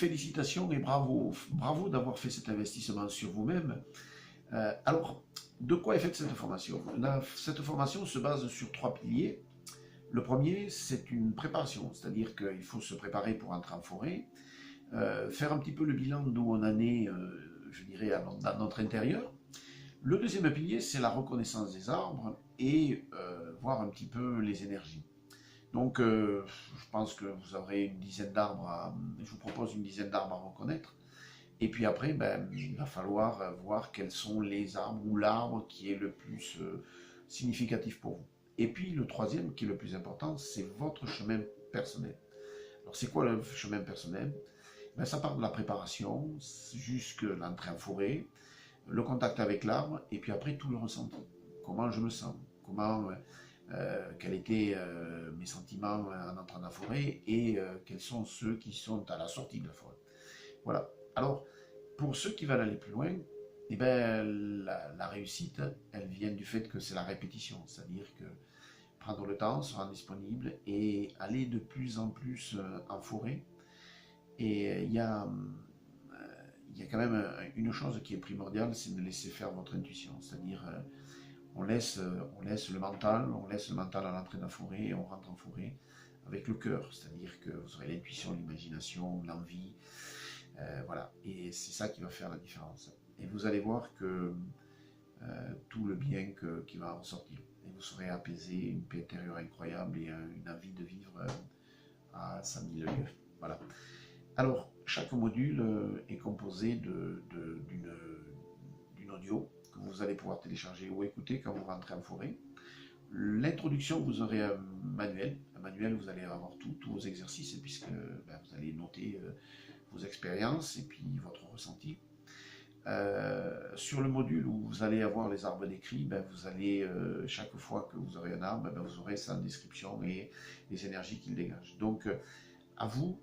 félicitations et bravo, bravo d'avoir fait cet investissement sur vous-même. Alors, de quoi est faite cette formation? Cette formation se base sur 3 piliers. Le premier, c'est une préparation, c'est-à-dire qu'il faut se préparer pour entrer en forêt, faire un petit peu le bilan d'où on en est, je dirais, dans notre intérieur. Le deuxième pilier, c'est la reconnaissance des arbres et voir un petit peu les énergies. Donc, je pense que vous aurez une dizaine d'arbres, je vous propose une dizaine d'arbres à reconnaître. Et puis après, ben, il va falloir voir quels sont les arbres ou l'arbre qui est le plus significatif pour vous. Et puis le troisième, qui est le plus important, c'est votre chemin personnel. Alors c'est quoi le chemin personnel? Ben, ça part de la préparation jusqu'à l'entrée en forêt, le contact avec l'arbre, et puis après tout le ressenti. Comment je me sens, quels étaient mes sentiments en entrant dans la forêt, et quels sont ceux qui sont à la sortie de la forêt. Voilà. Alors, pour ceux qui veulent aller plus loin, eh ben, la réussite, elle vient du fait que c'est la répétition, c'est-à-dire que prendre le temps, se rendre disponible et aller de plus en plus en forêt. Et il y a quand même une chose qui est primordiale, c'est de laisser faire votre intuition, c'est-à-dire on laisse le mental à l'entrée de la forêt et on rentre en forêt avec le cœur, c'est-à-dire que vous aurez l'intuition, l'imagination, l'envie, voilà, et c'est ça qui va faire la différence. Et vous allez voir que tout le bien qui va en ressortir. Et vous serez apaisé, une paix intérieure incroyable et une envie de vivre à 100 000 lieues. Voilà. Alors, chaque module est composé d'une audio que vous allez pouvoir télécharger ou écouter quand vous rentrez en forêt. L'introduction, vous aurez un manuel. Un manuel, vous allez avoir tous vos exercices, puisque vous allez noter vos expériences et puis votre ressenti. Sur le module où vous allez avoir les arbres décrits, vous allez, chaque fois que vous aurez un arbre, vous aurez sa description et les énergies qu'il dégage. Donc, à vous,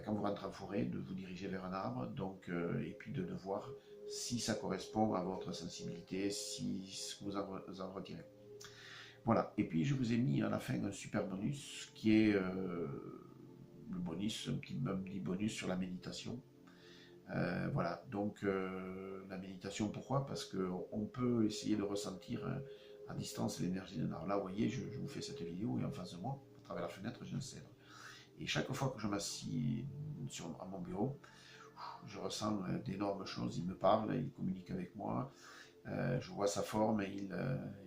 quand vous rentrez en forêt, de vous diriger vers un arbre, donc, et puis de voir si ça correspond à votre sensibilité, si vous en retirez. Voilà, et puis je vous ai mis à la fin un super bonus qui est le bonus, un petit bonus sur la méditation. Voilà, donc la méditation, pourquoi? Parce qu'on peut essayer de ressentir à distance l'énergie d'un arbre. Là, vous voyez, je vous fais cette vidéo et en face de moi, à travers la fenêtre, j'ai un cèdre. Et chaque fois que je m'assieds à mon bureau, je ressens d'énormes choses. Il me parle, il communique avec moi, je vois sa forme et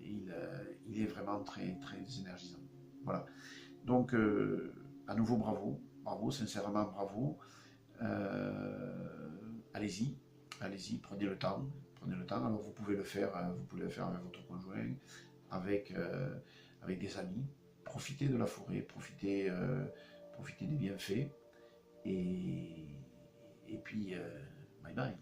il est vraiment très, très énergisant. Voilà. Donc, à nouveau, bravo, bravo, sincèrement, bravo. Allez-y, allez-y, prenez le temps. Alors vous pouvez le faire avec votre conjoint, avec des amis. Profitez de la forêt, profitez des bienfaits et puis bye bye.